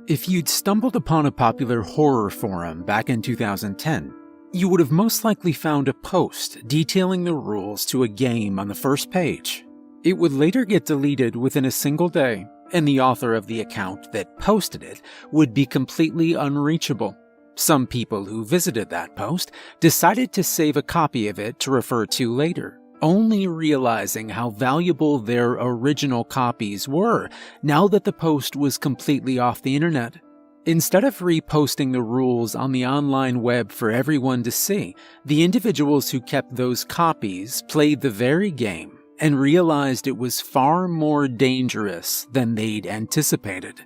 If you'd stumbled upon a popular horror forum back in 2010, you would have most likely found a post detailing the rules to a game on the first page. It would later get deleted within a single day, and the author of the account that posted it would be completely unreachable. Some people who visited that post decided to save a copy of it to refer to later, only realizing how valuable their original copies were now that the post was completely off the internet. Instead of reposting the rules on the online web for everyone to see, the individuals who kept those copies played the very game and realized it was far more dangerous than they'd anticipated.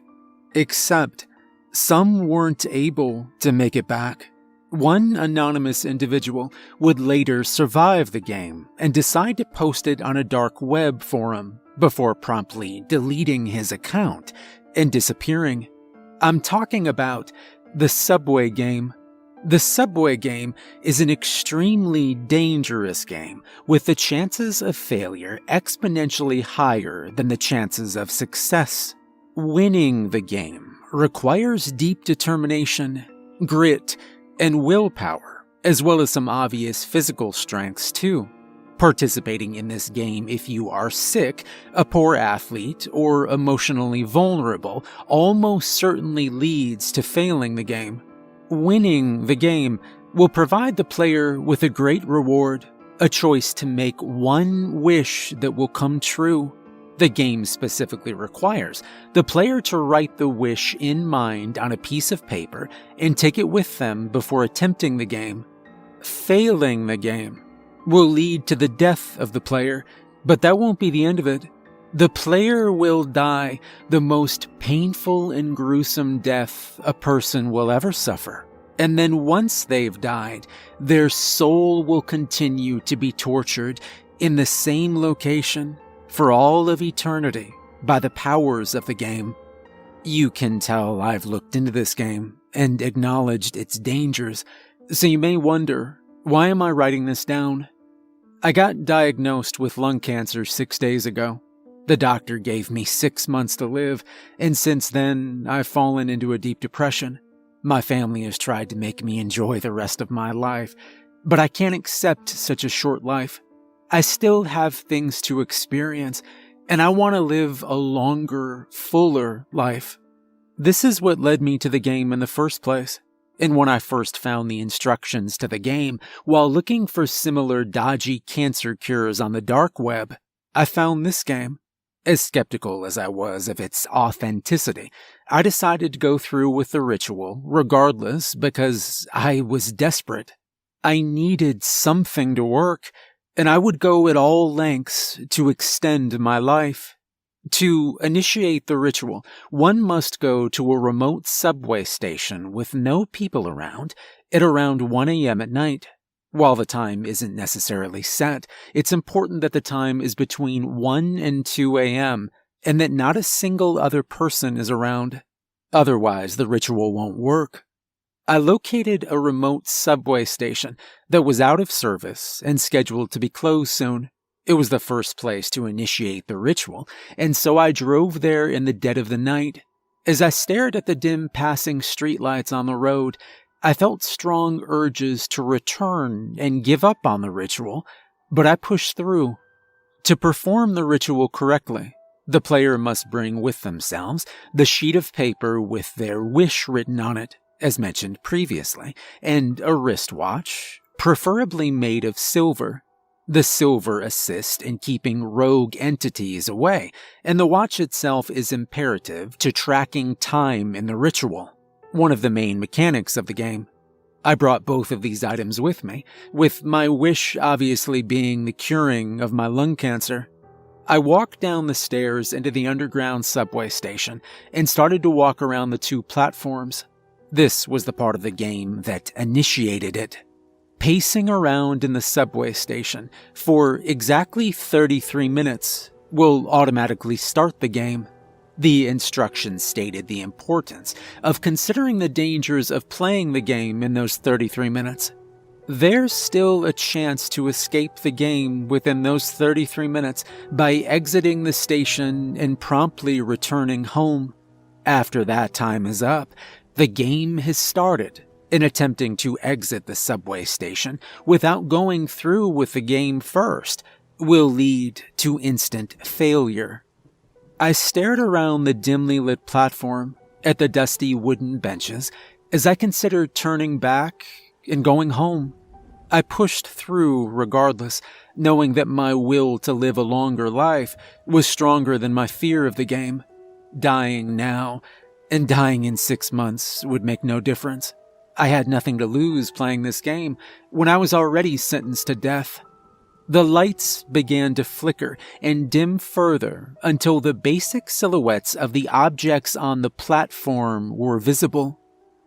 Except, some weren't able to make it back. One anonymous individual would later survive the game and decide to post it on a dark web forum before promptly deleting his account and disappearing. I'm talking about the Subway game. The Subway game is an extremely dangerous game with the chances of failure exponentially higher than the chances of success. Winning the game requires deep determination, grit, and willpower, as well as some obvious physical strengths too. Participating in this game if you are sick, a poor athlete, or emotionally vulnerable almost certainly leads to failing the game. Winning the game will provide the player with a great reward, a choice to make one wish that will come true. The game specifically requires the player to write the wish in mind on a piece of paper and take it with them before attempting the game. Failing the game will lead to the death of the player, but that won't be the end of it. The player will die the most painful and gruesome death a person will ever suffer. And then once they've died, their soul will continue to be tortured in the same location for all of eternity by the powers of the game. You can tell I've looked into this game and acknowledged its dangers, so you may wonder, why am I writing this down? I got diagnosed with lung cancer 6 days ago. The doctor gave me 6 months to live, and since then, I've fallen into a deep depression. My family has tried to make me enjoy the rest of my life, but I can't accept such a short life. I still have things to experience, and I want to live a longer, fuller life. This is what led me to the game in the first place. And when I first found the instructions to the game while looking for similar dodgy cancer cures on the dark web, I found this game. As skeptical as I was of its authenticity, I decided to go through with the ritual regardless because I was desperate. I needed something to work, and I would go at all lengths to extend my life. To initiate the ritual, one must go to a remote subway station with no people around at around 1 a.m. at night. While the time isn't necessarily set, it's important that the time is between 1 and 2 a.m. and that not a single other person is around. Otherwise, the ritual won't work. I located a remote subway station that was out of service and scheduled to be closed soon. It was the first place to initiate the ritual, and so I drove there in the dead of the night. As I stared at the dim passing streetlights on the road, I felt strong urges to return and give up on the ritual, but I pushed through. To perform the ritual correctly, the player must bring with themselves the sheet of paper with their wish written on it, as mentioned previously, and a wristwatch, preferably made of silver. The silver assists in keeping rogue entities away, and the watch itself is imperative to tracking time in the ritual, one of the main mechanics of the game. I brought both of these items with me, with my wish obviously being the curing of my lung cancer. I walked down the stairs into the underground subway station and started to walk around the 2 platforms. This was the part of the game that initiated it. Pacing around in the subway station for exactly 33 minutes will automatically start the game. The instructions stated the importance of considering the dangers of playing the game in those 33 minutes. There's still a chance to escape the game within those 33 minutes by exiting the station and promptly returning home. After that time is up, the game has started, and attempting to exit the subway station without going through with the game first will lead to instant failure. I stared around the dimly lit platform at the dusty wooden benches as I considered turning back and going home. I pushed through regardless, knowing that my will to live a longer life was stronger than my fear of the game. Dying now and dying in 6 months would make no difference. I had nothing to lose playing this game when I was already sentenced to death. The lights began to flicker and dim further until the basic silhouettes of the objects on the platform were visible.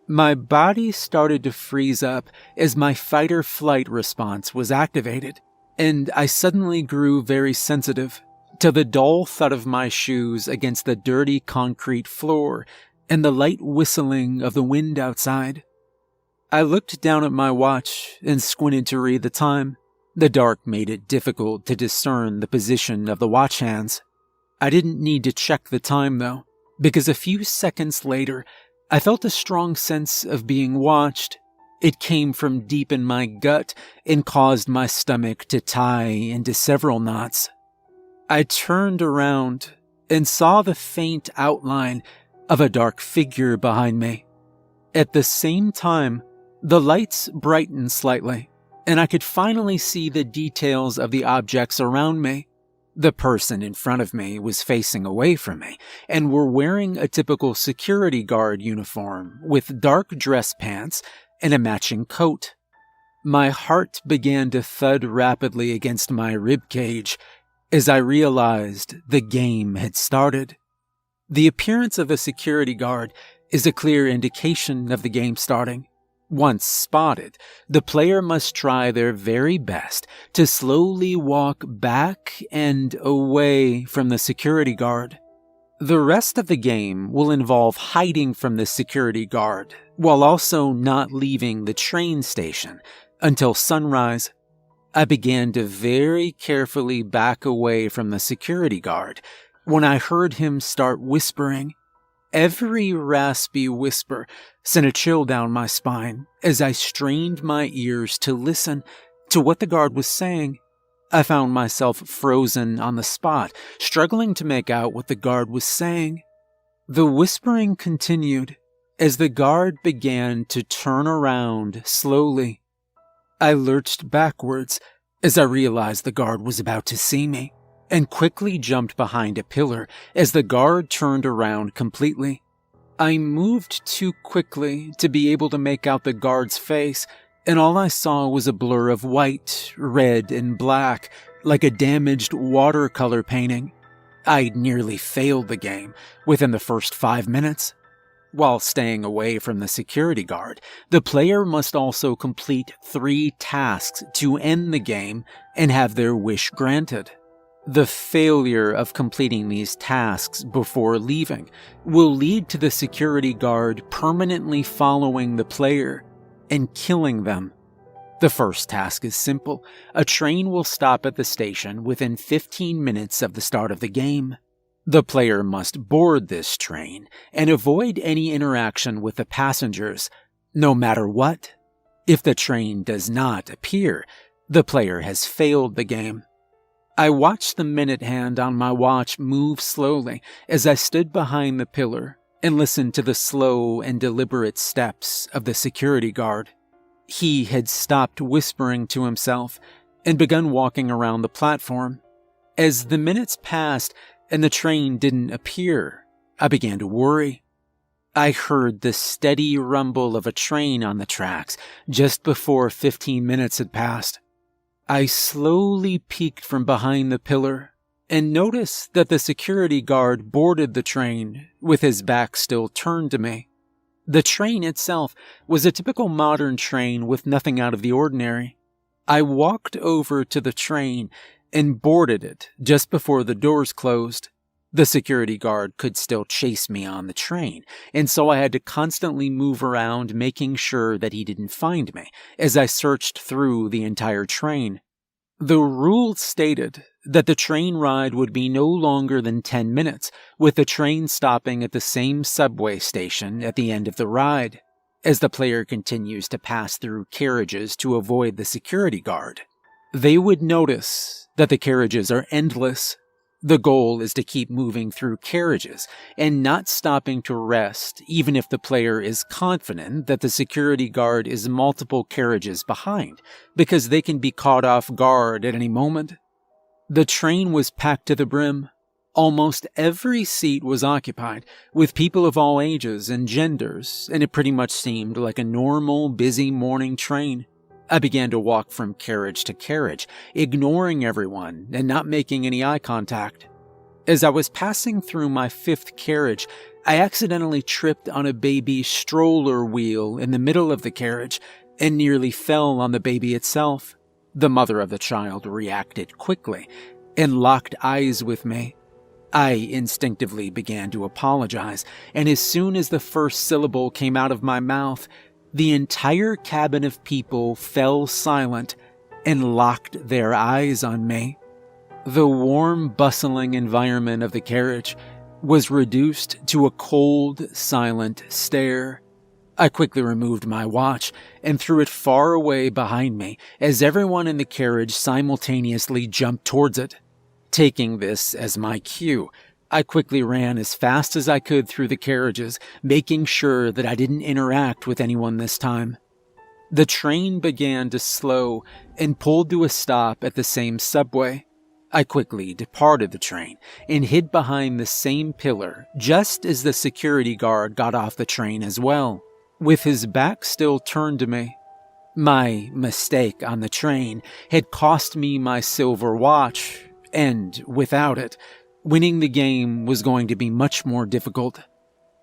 My body started to freeze up as my fight-or-flight response was activated, and I suddenly grew very sensitive to the dull thud of my shoes against the dirty concrete floor and the light whistling of the wind outside. I looked down at my watch and squinted to read the time. The dark made it difficult to discern the position of the watch hands. I didn't need to check the time, though, because a few seconds later, I felt a strong sense of being watched. It came from deep in my gut and caused my stomach to tie into several knots. I turned around and saw the faint outline of a dark figure behind me. At the same time, the lights brightened slightly, and I could finally see the details of the objects around me. The person in front of me was facing away from me and were wearing a typical security guard uniform with dark dress pants and a matching coat. My heart began to thud rapidly against my ribcage as I realized the game had started. The appearance of a security guard is a clear indication of the game starting. Once spotted, the player must try their very best to slowly walk back and away from the security guard. The rest of the game will involve hiding from the security guard while also not leaving the train station until sunrise. I began to very carefully back away from the security guard when I heard him start whispering. Every raspy whisper sent a chill down my spine as I strained my ears to listen to what the guard was saying. I found myself frozen on the spot, struggling to make out what the guard was saying. The whispering continued as the guard began to turn around slowly. I lurched backwards as I realized the guard was about to see me, and quickly jumped behind a pillar as the guard turned around completely. I moved too quickly to be able to make out the guard's face, and all I saw was a blur of white, red, and black, like a damaged watercolor painting. I'd nearly failed the game within the first 5 minutes. While staying away from the security guard, the player must also complete 3 tasks to end the game and have their wish granted. The failure of completing these tasks before leaving will lead to the security guard permanently following the player and killing them. The first task is simple. A train will stop at the station within 15 minutes of the start of the game. The player must board this train and avoid any interaction with the passengers, no matter what. If the train does not appear, the player has failed the game. I watched the minute hand on my watch move slowly as I stood behind the pillar and listened to the slow and deliberate steps of the security guard. He had stopped whispering to himself and begun walking around the platform. As the minutes passed and the train didn't appear, I began to worry. I heard the steady rumble of a train on the tracks just before 15 minutes had passed. I slowly peeked from behind the pillar and noticed that the security guard boarded the train with his back still turned to me. The train itself was a typical modern train with nothing out of the ordinary. I walked over to the train and boarded it just before the doors closed. The security guard could still chase me on the train, and so I had to constantly move around making sure that he didn't find me as I searched through the entire train. The rule stated that the train ride would be no longer than 10 minutes, with the train stopping at the same subway station at the end of the ride, as the player continues to pass through carriages to avoid the security guard. They would notice that the carriages are endless. The goal is to keep moving through carriages and not stopping to rest, even if the player is confident that the security guard is multiple carriages behind, because they can be caught off guard at any moment. The train was packed to the brim. Almost every seat was occupied, with people of all ages and genders, and it pretty much seemed like a normal, busy morning train. I began to walk from carriage to carriage, ignoring everyone and not making any eye contact. As I was passing through my 5th carriage, I accidentally tripped on a baby stroller wheel in the middle of the carriage and nearly fell on the baby itself. The mother of the child reacted quickly and locked eyes with me. I instinctively began to apologize, and as soon as the first syllable came out of my mouth, the entire cabin of people fell silent and locked their eyes on me. The warm, bustling environment of the carriage was reduced to a cold, silent stare. I quickly removed my watch and threw it far away behind me as everyone in the carriage simultaneously jumped towards it. Taking this as my cue, I quickly ran as fast as I could through the carriages, making sure that I didn't interact with anyone this time. The train began to slow and pulled to a stop at the same subway. I quickly departed the train and hid behind the same pillar just as the security guard got off the train as well, with his back still turned to me. My mistake on the train had cost me my silver watch, and without it, winning the game was going to be much more difficult.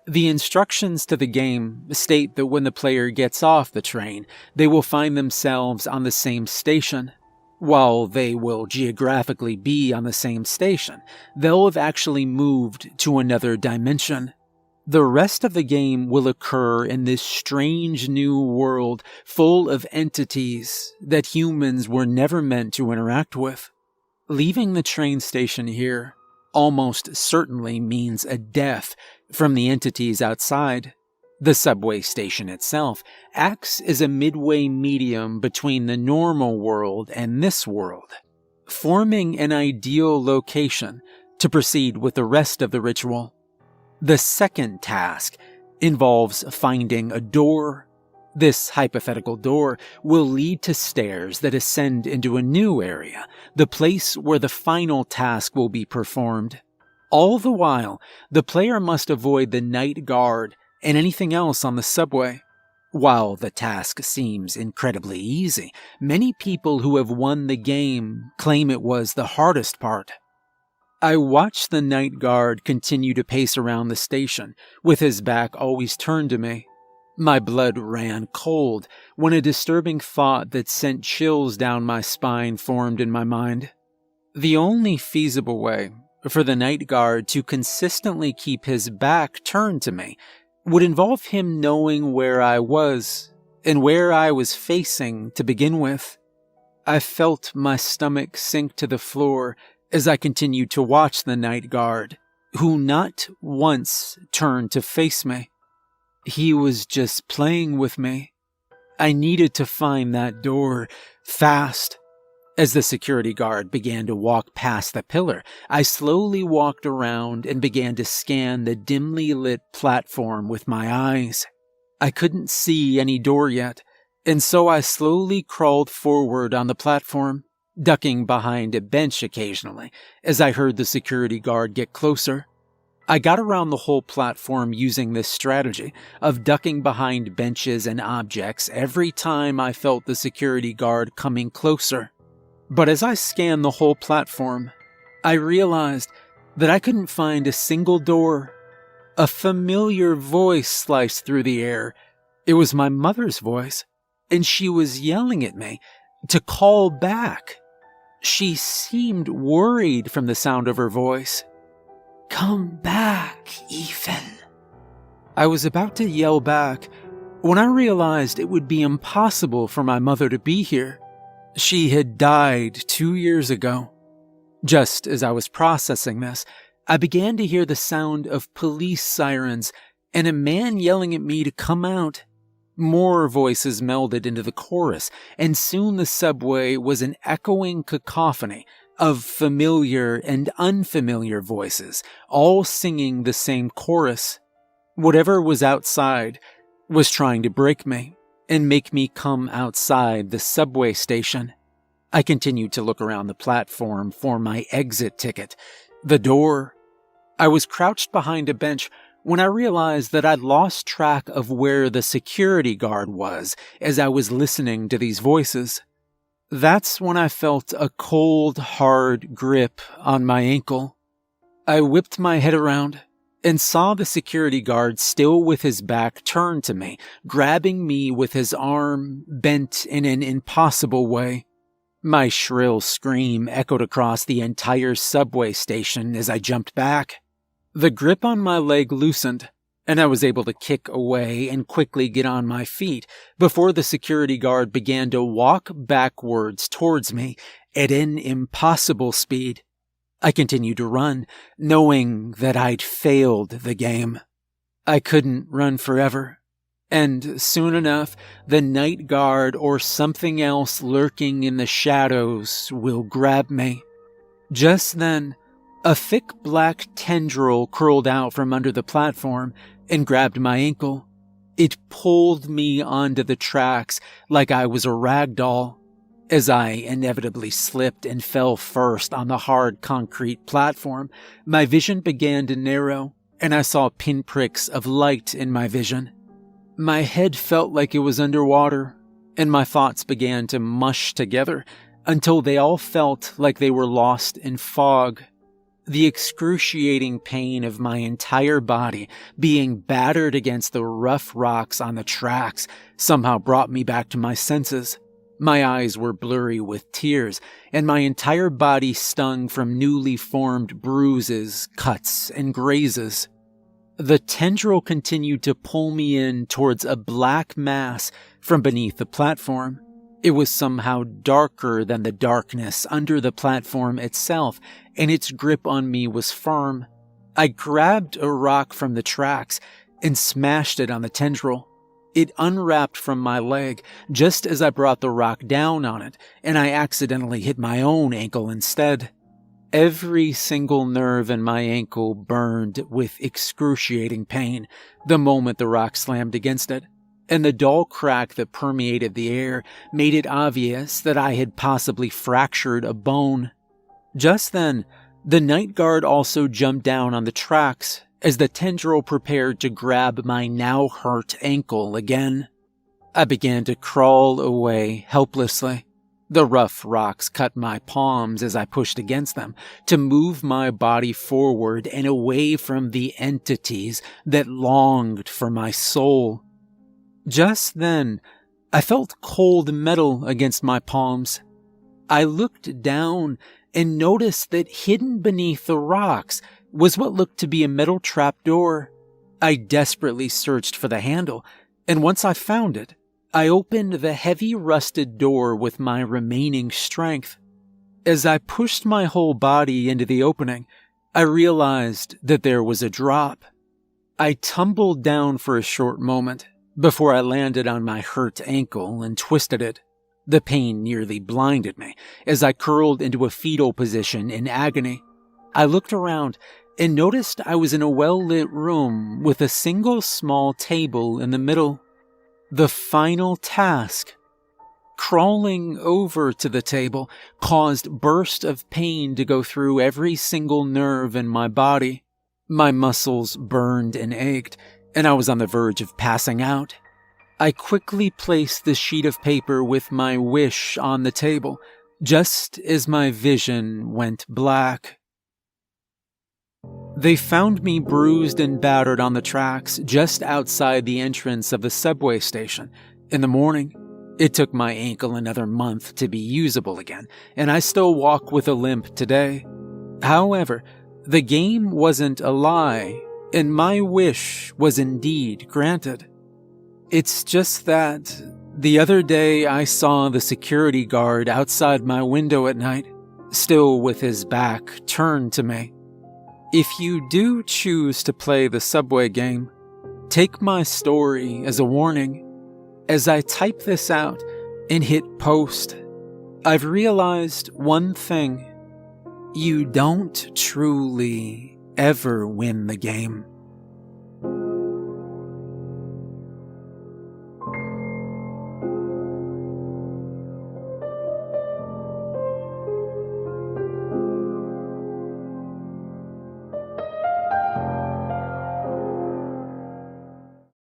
The instructions to the game state that when the player gets off the train, they will find themselves on the same station. While they will geographically be on the same station, they'll have actually moved to another dimension. The rest of the game will occur in this strange new world full of entities that humans were never meant to interact with. Leaving the train station here almost certainly means a death from the entities outside. The subway station itself acts as a midway medium between the normal world and this world, forming an ideal location to proceed with the rest of the ritual. The second task involves finding a door. This hypothetical door will lead to stairs that ascend into a new area, the place where the final task will be performed. All the while, the player must avoid the night guard and anything else on the subway. While the task seems incredibly easy, many people who have won the game claim it was the hardest part. I watched the night guard continue to pace around the station, with his back always turned to me. My blood ran cold when a disturbing thought that sent chills down my spine formed in my mind. The only feasible way for the night guard to consistently keep his back turned to me would involve him knowing where I was and where I was facing to begin with. I felt my stomach sink to the floor as I continued to watch the night guard, who not once turned to face me. He was just playing with me. I needed to find that door fast. As the security guard began to walk past the pillar, I slowly walked around and began to scan the dimly lit platform with my eyes. I couldn't see any door yet, and so I slowly crawled forward on the platform, ducking behind a bench occasionally as I heard the security guard get closer. I got around the whole platform using this strategy of ducking behind benches and objects every time I felt the security guard coming closer. But as I scanned the whole platform, I realized that I couldn't find a single door. A familiar voice sliced through the air. It was my mother's voice, and she was yelling at me to call back. She seemed worried from the sound of her voice. "Come back, Ethan." I was about to yell back when I realized it would be impossible for my mother to be here. She had died 2 years ago. Just as I was processing this, I began to hear the sound of police sirens and a man yelling at me to come out. More voices melded into the chorus, and soon the subway was an echoing cacophony of familiar and unfamiliar voices, all singing the same chorus. Whatever was outside was trying to break me and make me come outside the subway station. I continued to look around the platform for my exit ticket. The door. I was crouched behind a bench when I realized that I'd lost track of where the security guard was as I was listening to these voices. That's when I felt a cold, hard grip on my ankle. I whipped my head around and saw the security guard still with his back turned to me, grabbing me with his arm bent in an impossible way. My shrill scream echoed across the entire subway station as I jumped back. The grip on my leg loosened, and I was able to kick away and quickly get on my feet before the security guard began to walk backwards towards me at an impossible speed. I continued to run, knowing that I'd failed the game. I couldn't run forever. And soon enough, the night guard or something else lurking in the shadows will grab me. Just then, a thick black tendril curled out from under the platform and grabbed my ankle. It pulled me onto the tracks like I was a rag doll. As I inevitably slipped and fell first on the hard concrete platform, my vision began to narrow, and I saw pinpricks of light in my vision. My head felt like it was underwater, and my thoughts began to mush together until they all felt like they were lost in fog. The excruciating pain of my entire body being battered against the rough rocks on the tracks somehow brought me back to my senses. My eyes were blurry with tears, and my entire body stung from newly formed bruises, cuts, and grazes. The tendril continued to pull me in towards a black mass from beneath the platform. It was somehow darker than the darkness under the platform itself, and its grip on me was firm. I grabbed a rock from the tracks and smashed it on the tendril. It unwrapped from my leg just as I brought the rock down on it, and I accidentally hit my own ankle instead. Every single nerve in my ankle burned with excruciating pain the moment the rock slammed against it, and the dull crack that permeated the air made it obvious that I had possibly fractured a bone. Just then, the night guard also jumped down on the tracks as the tendril prepared to grab my now hurt ankle again. I began to crawl away helplessly. The rough rocks cut my palms as I pushed against them to move my body forward and away from the entities that longed for my soul. Just then, I felt cold metal against my palms. I looked down and noticed that hidden beneath the rocks was what looked to be a metal trapdoor. I desperately searched for the handle, and once I found it, I opened the heavy rusted door with my remaining strength. As I pushed my whole body into the opening, I realized that there was a drop. I tumbled down for a short moment before I landed on my hurt ankle and twisted it. The pain nearly blinded me as I curled into a fetal position in agony. I looked around and noticed I was in a well-lit room with a single small table in the middle. The final task, crawling over to the table, caused bursts of pain to go through every single nerve in my body. My muscles burned and ached, and I was on the verge of passing out. I quickly placed the sheet of paper with my wish on the table, just as my vision went black. They found me bruised and battered on the tracks just outside the entrance of the subway station. In the morning, it took my ankle another month to be usable again, and I still walk with a limp today. However, the game wasn't a lie, and my wish was indeed granted. It's just that the other day I saw the security guard outside my window at night. still with his back turned to me. If you do choose to play the subway game, take my story as a warning. As I type this out and hit post, I've realized one thing. You don't truly ever win the game.